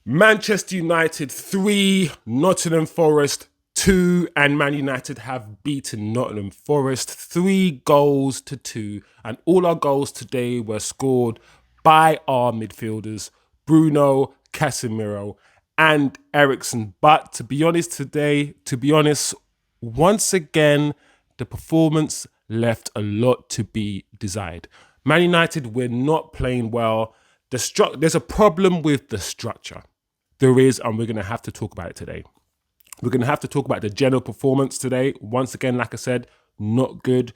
Manchester United 3, Nottingham Forest 2, and Man United have beaten Nottingham Forest 3 goals to 2. And all our goals today were scored by our midfielders, Bruno, Casemiro, and Eriksen. But to be honest, once again, the performance left a lot to be desired. Man United, we're not playing well. There's a problem with the structure. There is, and we're going to have to talk about it today. We're going to have to talk about the general performance today. Once again, like I said, not good.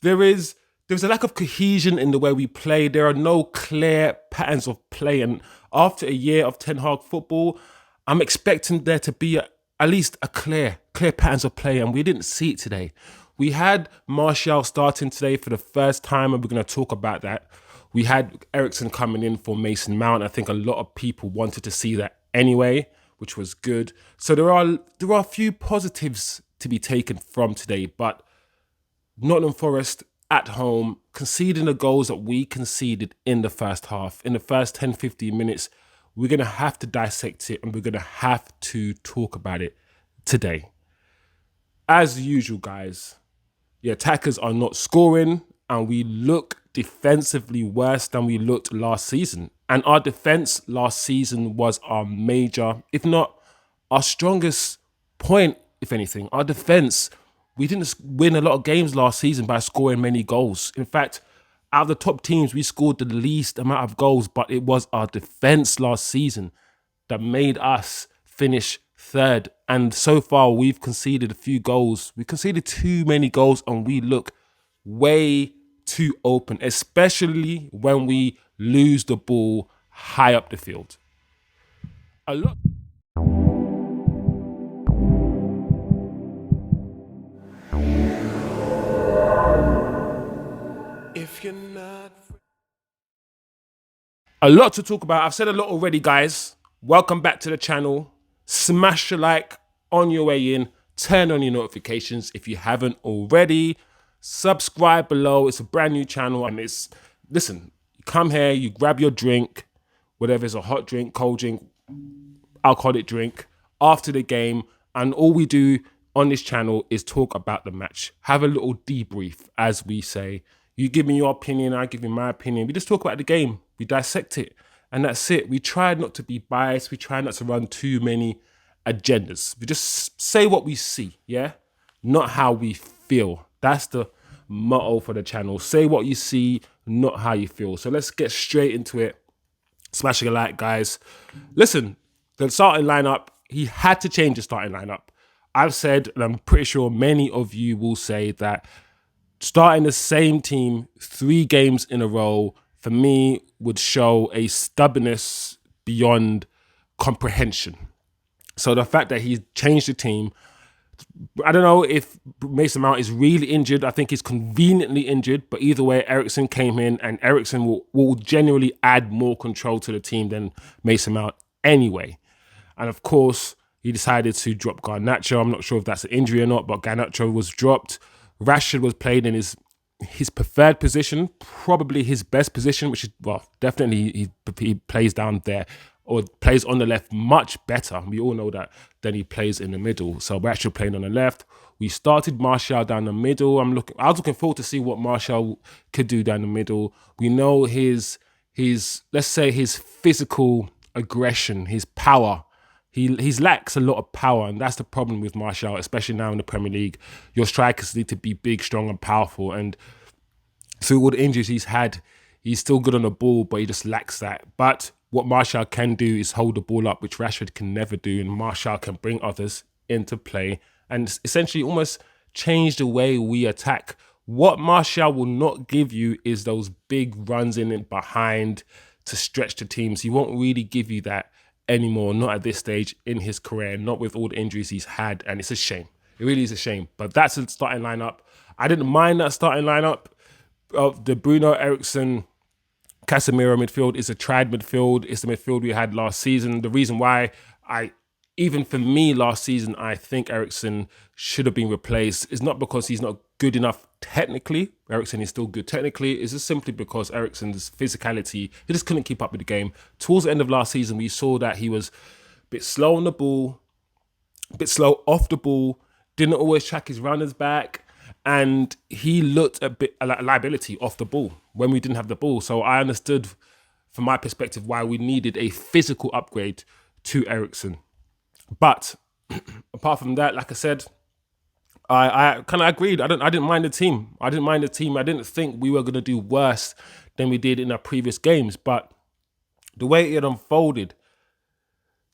There's a lack of cohesion in the way we play. There are no clear patterns of play. And after a year of Ten Hag football, I'm expecting there to be at least a clear patterns of play. And we didn't see it today. We had Martial starting today for the first time, and we're going to talk about that. We had Eriksen coming in for Mason Mount. I think a lot of people wanted to see that anyway, which was good. So there are a few positives to be taken from today, but Nottingham Forest at home conceding the goals that we conceded in the first half, in the first 10, 15 minutes, we're going to have to dissect it and we're going to have to talk about it today. As usual, guys, the attackers are not scoring and we look defensively worse than we looked last season. And our defense last season was our major, if not our strongest point, if anything. Our defense, we didn't win a lot of games last season by scoring many goals. In fact, out of the top teams, we scored the least amount of goals, but it was our defense last season that made us finish third. And so far, we've conceded a few goals. We conceded too many goals and we look way too open, especially when we lose the ball high up the field. A lot. If you're not... A lot to talk about. I've said a lot already, guys. Welcome back to the channel. Smash the like on your way in. Turn on your notifications if you haven't already. Subscribe below. It's a brand new channel and listen, you come here, you grab your drink, whatever it's a hot drink, cold drink, alcoholic drink after the game. And all we do on this channel is talk about the match. Have a little debrief, as we say. You give me your opinion, I give you my opinion. We just talk about the game. We dissect it. And that's it. We try not to be biased. We try not to run too many agendas. We just say what we see, yeah? Not how we feel. That's the motto for the channel. Say what you see, not how you feel. So let's get straight into it. Smashing a like, guys. Listen, the starting lineup, he had to change the starting lineup. I've said, and I'm pretty sure many of you will say that starting the same team 3 games in a row, for me, would show a stubbornness beyond comprehension. So the fact that he changed the team, I don't know if Mason Mount is really injured. I think he's conveniently injured. But either way, Eriksen came in and Eriksen will generally add more control to the team than Mason Mount anyway. And of course, he decided to drop Garnacho. I'm not sure if that's an injury or not, but Garnacho was dropped. Rashford was played in his preferred position, probably his best position, which is, well, definitely he plays down there or plays on the left much better. We all know that than he plays in the middle. So we're actually playing on the left. We started Martial down the middle. I was looking forward to see what Martial could do down the middle. We know his let's say his physical aggression, his power. He lacks a lot of power, and that's the problem with Martial, especially now in the Premier League. Your strikers need to be big, strong, and powerful. And through all the injuries he's had, he's still good on the ball, but he just lacks that. But what Martial can do is hold the ball up, which Rashford can never do, and Martial can bring others into play and essentially almost change the way we attack. What Martial will not give you is those big runs in and behind to stretch the teams. He won't really give you that anymore, not at this stage in his career, not with all the injuries he's had, and it's a shame. It really is a shame. But that's the starting lineup. I didn't mind that starting lineup of the Bruno, Eriksen, Casemiro midfield. Is a tried midfield. It's the midfield we had last season. The reason why even for me last season, I think Eriksen should have been replaced is not because he's not good enough technically. Eriksen is still good technically. It's just simply because Eriksen's physicality, he just couldn't keep up with the game. Towards the end of last season, we saw that he was a bit slow on the ball, a bit slow off the ball, didn't always track his runners back, and he looked a bit like a liability off the ball when we didn't have the ball. So I understood, from my perspective, why we needed a physical upgrade to Eriksen. But apart from that, like I said, I kind of agreed. I didn't mind the team. I didn't think we were going to do worse than we did in our previous games. But the way it unfolded,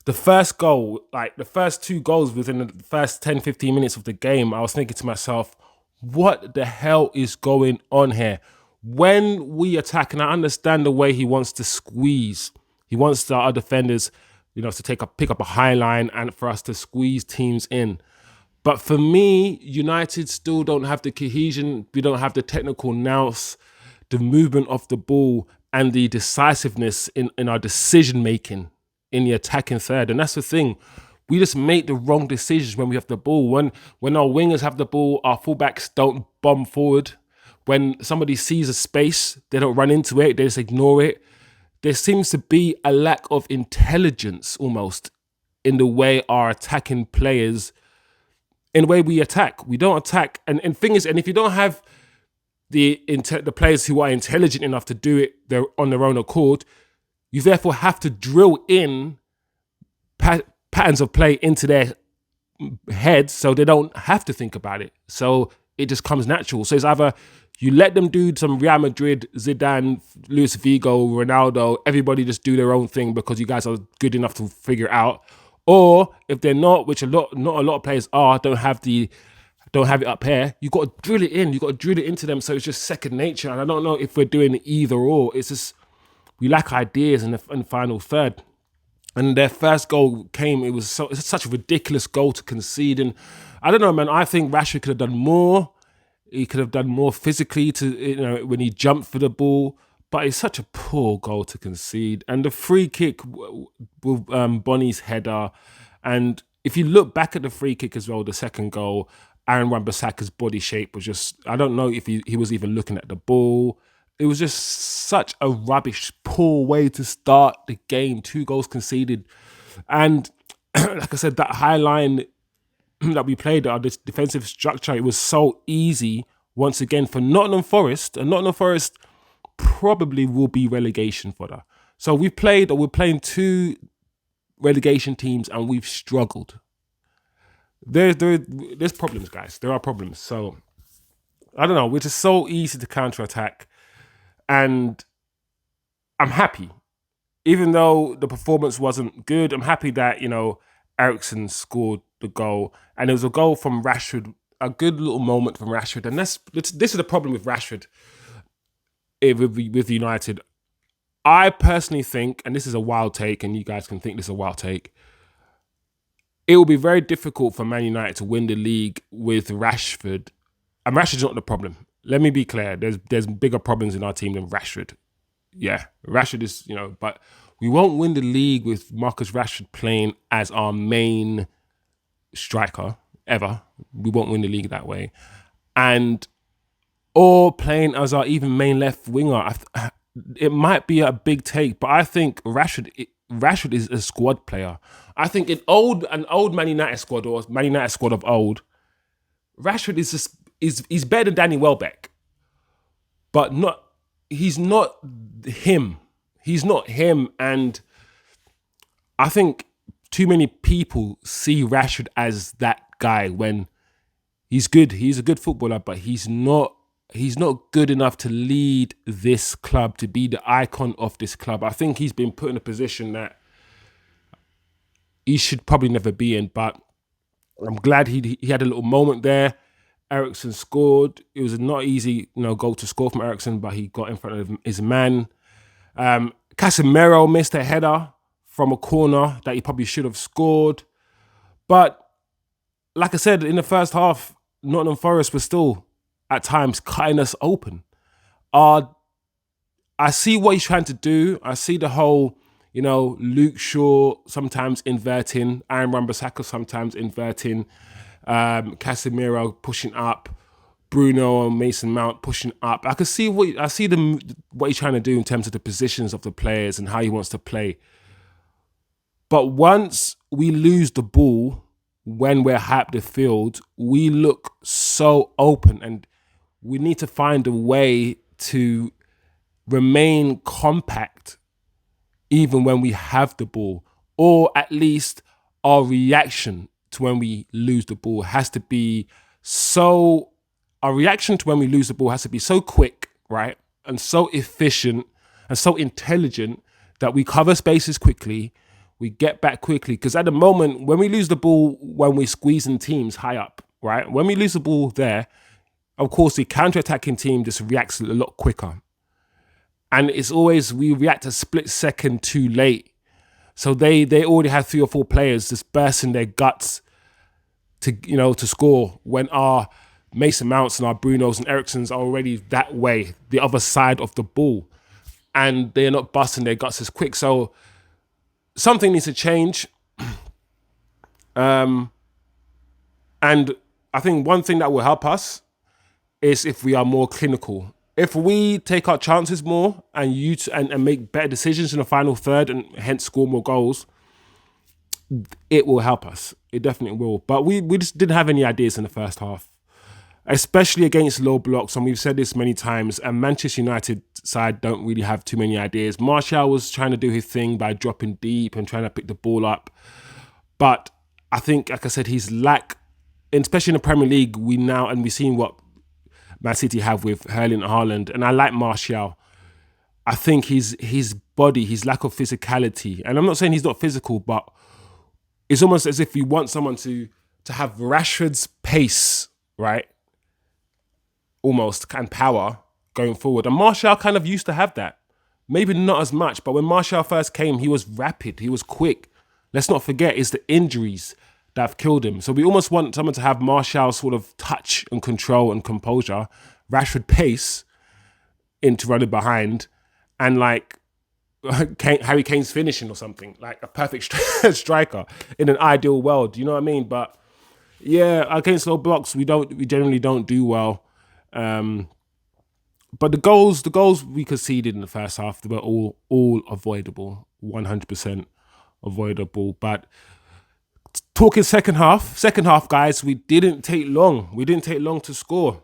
the first goal, like the first two goals within the first 10, 15 minutes of the game, I was thinking to myself, what the hell is going on here? When we attack, and I understand the way he wants to squeeze, he wants our defenders, to pick up a high line and for us to squeeze teams in. But for me, United still don't have the cohesion. We don't have the technical nous, the movement of the ball, and the decisiveness in our decision-making in the attacking third. And that's the thing. We just make the wrong decisions when we have the ball. When our wingers have the ball, our fullbacks don't bomb forward. When somebody sees a space, they don't run into it. They just ignore it. There seems to be a lack of intelligence almost in the way our attacking players, in the way we attack. We don't attack. And thing is, and if you don't have the players who are intelligent enough to do it on their own accord, you therefore have to drill in patterns of play into their heads so they don't have to think about it. So it just comes natural. So it's either you let them do some Real Madrid, Zidane, Luis Figo, Ronaldo, everybody just do their own thing because you guys are good enough to figure it out. Or if they're not, which not a lot of players are, don't have it up here, you got to drill it in. You got to drill it into them so it's just second nature. And I don't know if we're doing either or. It's just we lack ideas in the final third. And their first goal came, it's such a ridiculous goal to concede. And I don't know, man, I think Rashford could have done more. He could have done more physically when he jumped for the ball. But it's such a poor goal to concede. And the free kick with Bonnie's header. And if you look back at the free kick as well, the second goal, Aaron Wan-Bissaka's body shape was just, I don't know if he was even looking at the ball. It was just such a rubbish, poor way to start the game. 2 goals conceded. And like I said, that high line that we played, our defensive structure, it was so easy once again for Nottingham Forest. And Nottingham Forest probably will be relegation fodder. So we're playing 2 relegation teams and we've struggled. There's problems, guys. There are problems. So I don't know. We're just so easy to counterattack. And I'm happy. Even though the performance wasn't good, I'm happy that, Eriksen scored the goal. And it was a goal from Rashford, a good little moment from Rashford. And this is the problem with Rashford with United. I personally think, and this is a wild take, and you guys can think this is a wild take, it will be very difficult for Man United to win the league with Rashford. And Rashford's not the problem. Let me be clear. There's bigger problems in our team than Rashford. Yeah, Rashford is, but we won't win the league with Marcus Rashford playing as our main striker ever. We won't win the league that way. Or playing as our even main left winger. It might be a big take, but I think Rashford is a squad player. I think an old Man United squad or Man United squad of old, Rashford is better than Danny Welbeck, but he's not him. He's not him, and I think too many people see Rashford as that guy when he's good. He's a good footballer, but he's not good enough to lead this club, to be the icon of this club. I think he's been put in a position that he should probably never be in, but I'm glad he had a little moment there. Eriksen scored. It was not easy, goal to score from Eriksen, but he got in front of his man. Casemiro missed a header from a corner that he probably should have scored. But like I said, in the first half, Nottingham Forest was still at times cutting us open. I see what he's trying to do. I see the whole, Luke Shaw sometimes inverting, Aaron Wan-Bissaka sometimes inverting, Casemiro pushing up. Bruno and Mason Mount pushing up. I see what he's trying to do in terms of the positions of the players and how he wants to play. But once we lose the ball, when we're high up the field, we look so open, and we need to find a way to remain compact even when we have the ball, or at least our reaction to when we lose the ball has to be so. Our reaction to when we lose the ball has to be so quick, right, and so efficient and so intelligent that we cover spaces quickly, we get back quickly. Because at the moment, when we lose the ball, when we're squeezing teams high up, right, when we lose the ball there, of course, the counter-attacking team just reacts a lot quicker. And it's always, we react a split second too late. So they already have 3 or 4 players just bursting their guts to score when our Mason Mounts and our Brunos and Eriksens are already that way, the other side of the ball. And they're not busting their guts as quick. So something needs to change. And I think one thing that will help us is if we are more clinical. If we take our chances more and make better decisions in the final third and hence score more goals, it will help us. It definitely will. But we just didn't have any ideas in the first half, especially against low blocks. And we've said this many times, and Manchester United side don't really have too many ideas. Martial was trying to do his thing by dropping deep and trying to pick the ball up. But I think, like I said, he's especially in the Premier League, we've seen what Man City have with Erling Haaland, and I like Martial. I think his body, his lack of physicality, and I'm not saying he's not physical, but it's almost as if we want someone to have Rashford's pace, right? Almost, and power going forward. And Martial kind of used to have that. Maybe not as much, but when Martial first came, he was rapid, he was quick. Let's not forget, it's the injuries that have killed him. So we almost want someone to have Martial's sort of touch and control and composure, Rashford pace into running behind, and like Harry Kane's finishing or something, like a perfect striker in an ideal world. You know what I mean? But yeah, against low blocks, we generally don't do well. But the goals we conceded in the first half, they were all avoidable, 100% avoidable. But talking second half, guys, we didn't take long. We didn't take long to score.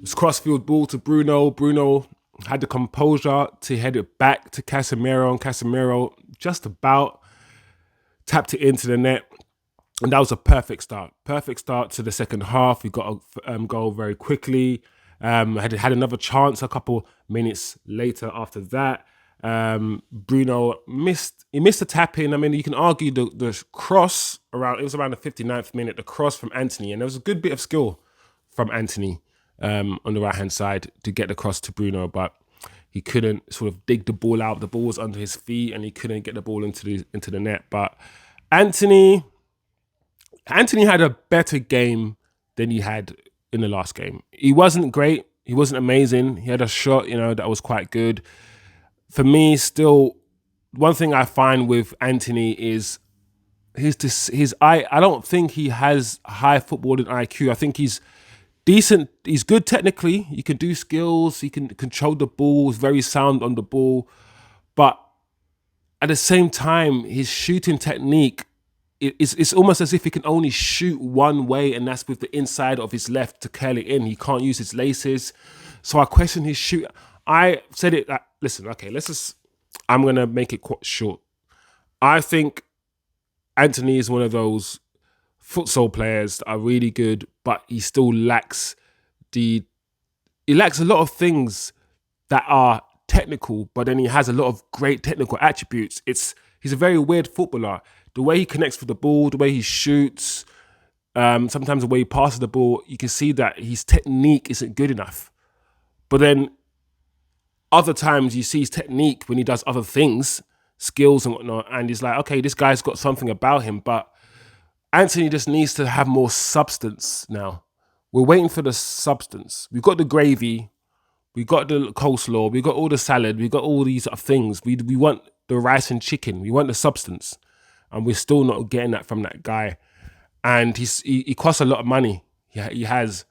It's crossfield ball to Bruno. Bruno had the composure to head it back to Casemiro, and Casemiro just about tapped it into the net. And that was a perfect start. Perfect start to the second half. We got a goal very quickly. Had another chance a couple minutes later after that. Bruno missed the tap in. I mean, you can argue the cross it was around the 59th minute, the cross from Antony, and there was a good bit of skill from Antony on the right hand side to get the cross to Bruno, but he couldn't sort of dig the ball out. The ball was under his feet and he couldn't get the ball into the net. But Antony had a better game than he had in the last game. He wasn't great. He wasn't amazing. He had a shot, that was quite good. For me, still, one thing I find with Antony is his eye. I don't think he has high footballing IQ. I think he's decent. He's good technically. He can do skills. He can control the ball. He's very sound on the ball. But at the same time, his shooting technique, it's almost as if he can only shoot one way, and that's with the inside of his left to curl it in. He can't use his laces. So I question his shoot. I said it, listen, okay, I'm going to make it quite short. I think Antony is one of those futsal players that are really good, but he still lacks a lot of things that are technical, but then he has a lot of great technical attributes. He's a very weird footballer. The way he connects with the ball, the way he shoots, sometimes the way he passes the ball, you can see that his technique isn't good enough. But then other times you see his technique when he does other things, skills and whatnot, and he's like, okay, this guy's got something about him, but Antony just needs to have more substance now. We're waiting for the substance. We've got the gravy, we got the coleslaw, we got all the salad, we got all these things. We want the rice and chicken, we want the substance, and we're still not getting that from that guy. and he costs a lot of money. He has,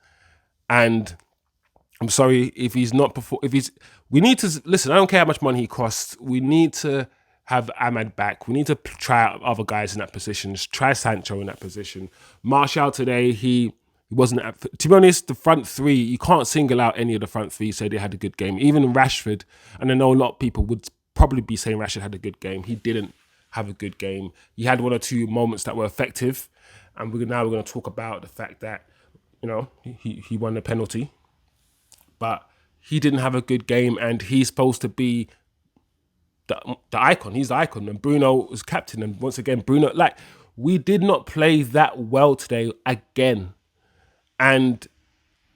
and I'm sorry if he's not perform. If he's, we need to listen. I don't care how much money he costs. We need to have Ahmad back. We need to try out other guys in that position. Just try Sancho in that position. Martial today, he wasn't. To be honest, the front three, you can't single out any of the front three. Say they had a good game. Even Rashford, and I know a lot of people would probably be saying Rashford had a good game. He didn't have a good game. He had one or two moments that were effective, and we're going to talk about the fact that he won the penalty, but he didn't have a good game, and he's supposed to be the icon. He's the icon, and Bruno was captain. And once again, Bruno, we did not play that well today again. And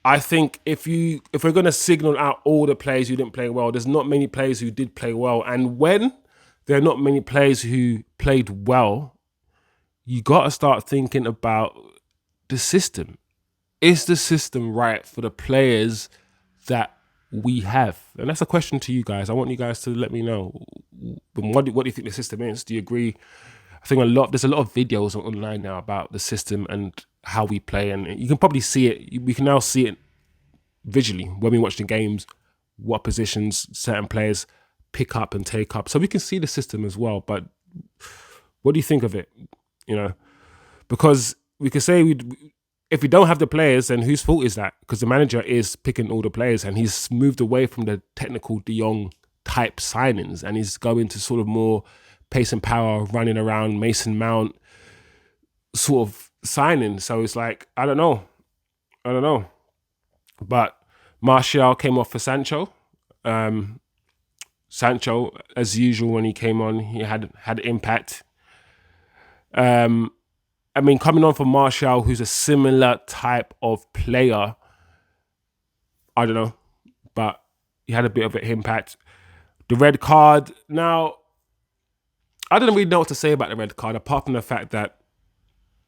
I think if we're going to signal out all the players who didn't play well, there's not many players who did play well. And when there are not many players who played well, you got to start thinking about the system. Is the system right for the players that we have? And that's a question to you guys. I want you guys to let me know. What do you think the system is? Do you agree? I think there's a lot of videos online now about the system and how we play, and you can probably see it. We can now see it visually when we watch the games, what positions certain players pick up and take up. So we can see the system as well. But what do you think of it? Because we could say if we don't have the players, then whose fault is that? Because the manager is picking all the players, and he's moved away from the technical De Jong type signings, and he's going to sort of more pace and power, running around, Mason Mount sort of signing. So it's like, I don't know. But Martial came off for Sancho. Sancho, as usual, when he came on, he had impact. Coming on for Martial, who's a similar type of player, I don't know, but he had a bit of an impact. The red card, now, I don't really know what to say about the red card, apart from the fact that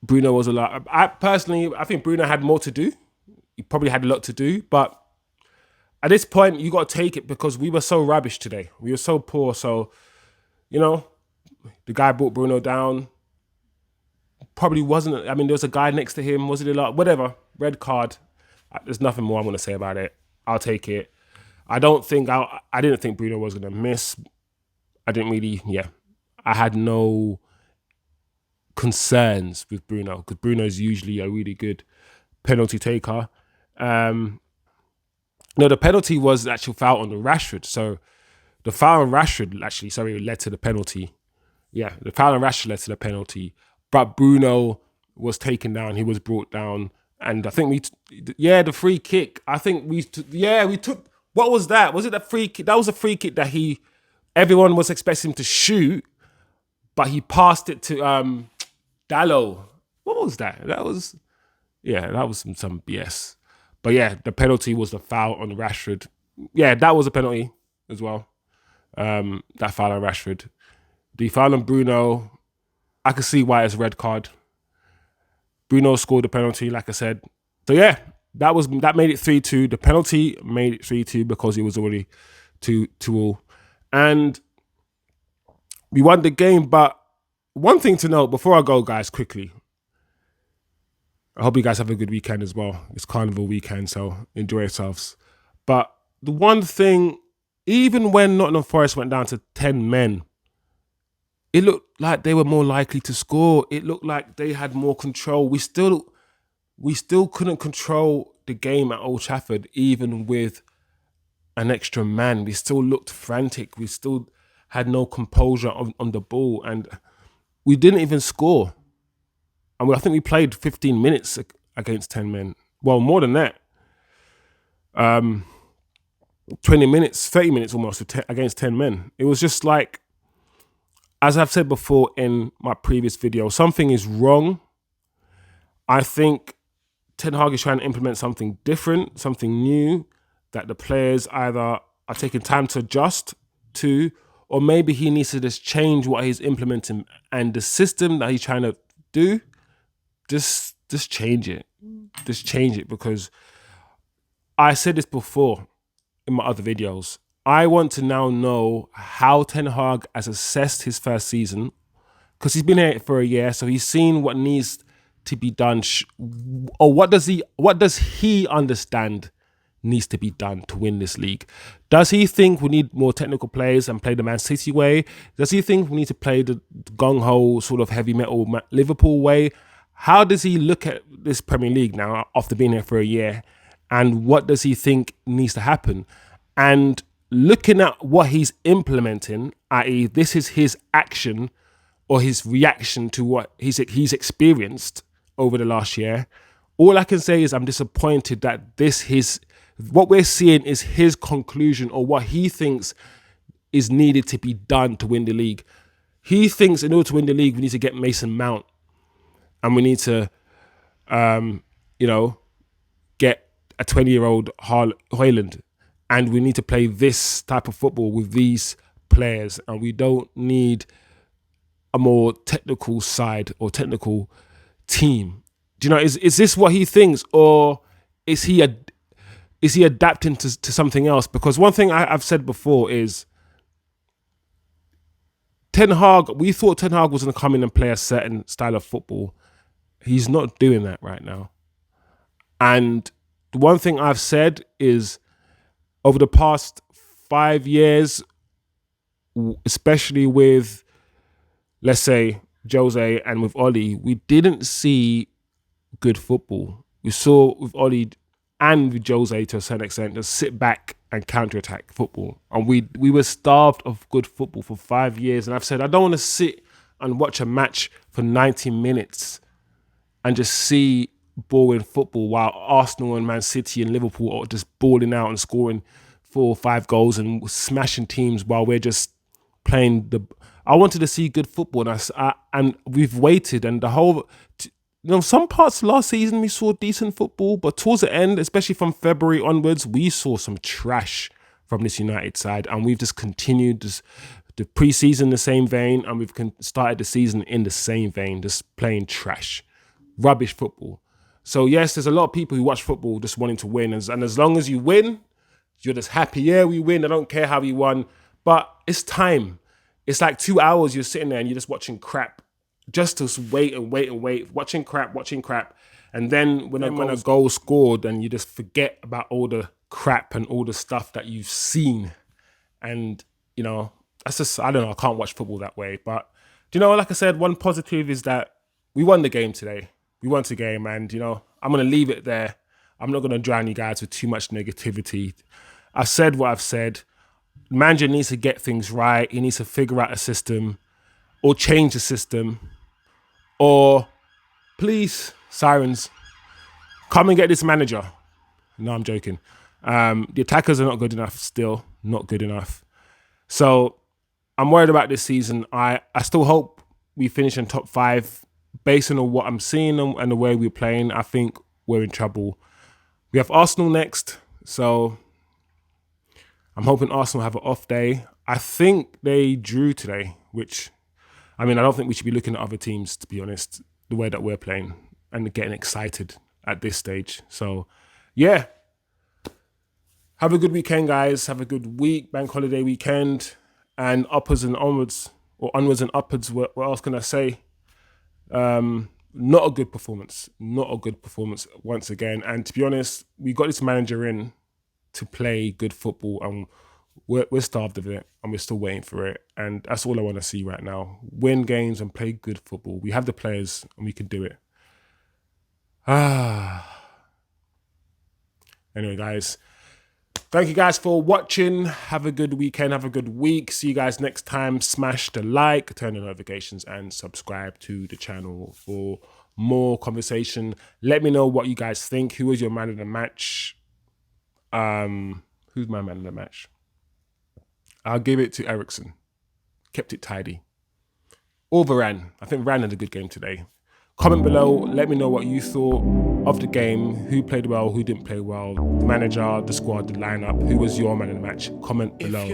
Bruno was a lot. I think Bruno had more to do. He probably had a lot to do, but at this point, you got to take it because we were so rubbish today. We were so poor. So, the guy brought Bruno down. Probably wasn't. There was a guy next to him. Was it a lot? Whatever. Red card. There's nothing more I'm going to say about it. I'll take it. I didn't think Bruno was going to miss. I didn't really. Yeah. I had no concerns with Bruno because Bruno is usually a really good penalty taker. No, the penalty was the actual foul on the Rashford. So the foul on Rashford led to the penalty. Yeah, the foul on Rashford led to the penalty. But Bruno was taken down. He was brought down. And I think the free kick. I think we took, what was that? Was it a free kick? That was a free kick that everyone was expecting him to shoot, but he passed it to Dallo. What was that? That was some BS. But yeah, the penalty was the foul on Rashford. Yeah, that was a penalty as well. That foul on Rashford. The foul on Bruno, I could see why it's a red card. Bruno scored the penalty, like I said. So yeah, that made it 3-2. The penalty made it 3-2 because it was already 2-2. And we won the game, but one thing to note before I go, guys, quickly. I hope you guys have a good weekend as well. It's Carnival weekend, so enjoy yourselves. But the one thing, even when Nottingham Forest went down to 10 men, it looked like they were more likely to score. It looked like they had more control. We still couldn't control the game at Old Trafford, even with an extra man. We still looked frantic. We still had no composure on the ball, and we didn't even score. And I think we played 15 minutes against 10 men. Well, more than that. 20 minutes, 30 minutes almost against 10 men. It was just like, as I've said before in my previous video, something is wrong. I think Ten Hag is trying to implement something different, something new, that the players either are taking time to adjust to, or maybe he needs to just change what he's implementing and the system that he's trying to do. Just change it. Just change it, because I said this before in my other videos. I want to now know how Ten Hag has assessed his first season, because he's been here for a year, so he's seen what needs to be done, or what does he understand needs to be done to win this league? Does he think we need more technical players and play the Man City way? Does he think we need to play the gung-ho sort of heavy metal Liverpool way? How does he look at this Premier League now after being here for a year? And what does he think needs to happen? And looking at what he's implementing, i.e. this is his action or his reaction to what he's experienced over the last year, all I can say is I'm disappointed that what we're seeing is his conclusion or what he thinks is needed to be done to win the league. He thinks in order to win the league, we need to get Mason Mount and we need to, get a 20-year-old Højlund, and we need to play this type of football with these players, and we don't need a more technical side or technical team. Do you know, is this what he thinks, or is he adapting to something else? Because one thing I've said before is we thought Ten Hag was going to come in and play a certain style of football. He's not doing that right now. And the one thing I've said is over the past 5 years, especially with, let's say, Jose and with Oli, we didn't see good football. We saw with Oli and with Jose to a certain extent just sit back and counter-attack football. And we were starved of good football for 5 years. And I've said, I don't want to sit and watch a match for 90 minutes and just see boring football while Arsenal and Man City and Liverpool are just balling out and scoring 4 or 5 goals and smashing teams while we're just playing I wanted to see good football, and we've waited, and the whole, some parts of last season we saw decent football, but towards the end, especially from February onwards, we saw some trash from this United side, and we've just continued the pre-season the same vein, and we've started the season in the same vein, just playing trash, rubbish football. So yes, there's a lot of people who watch football just wanting to win, and as long as you win, you're just happy. Yeah, we win. I don't care how we won, but it's time. It's like 2 hours you're sitting there and you're just watching crap, just to wait and wait, watching crap. And then when a goal scored, then you just forget about all the crap and all the stuff that you've seen. And, that's just, I don't know, I can't watch football that way. But, like I said, one positive is that we won the game today. We won the game, and, I'm going to leave it there. I'm not going to drown you guys with too much negativity. I've said what I've said. Manager needs to get things right. He needs to figure out a system or change the system, or please, sirens, come and get this manager. No, I'm joking. The attackers are not good enough still, not good enough. So I'm worried about this season. I still hope we finish in top 5 based on what I'm seeing and the way we're playing. I think we're in trouble. We have Arsenal next, so I'm hoping Arsenal have an off day. I think they drew today, which, I don't think we should be looking at other teams, to be honest, the way that we're playing and getting excited at this stage. So, yeah. Have a good weekend, guys. Have a good week, bank holiday weekend, and upwards and onwards, or onwards and upwards. What else can I say? Not a good performance. Not a good performance once again. And to be honest, we got this manager in to play good football, and we're starved of it, and we're still waiting for it. And that's all I want to see right now. Win games and play good football. We have the players and we can do it. Anyway, guys, thank you guys for watching. Have a good weekend. Have a good week. See you guys next time. Smash the like, turn on notifications, and subscribe to the channel for more conversation. Let me know what you guys think. Who was your man of the match? Who's my man of the match? I'll give it to Eriksen. Kept it tidy. Or Varane. I think Varane had a good game today. Comment below. Let me know what you thought of the game. Who played well, who didn't play well. The manager, the squad, the lineup. Who was your man of the match? Comment below.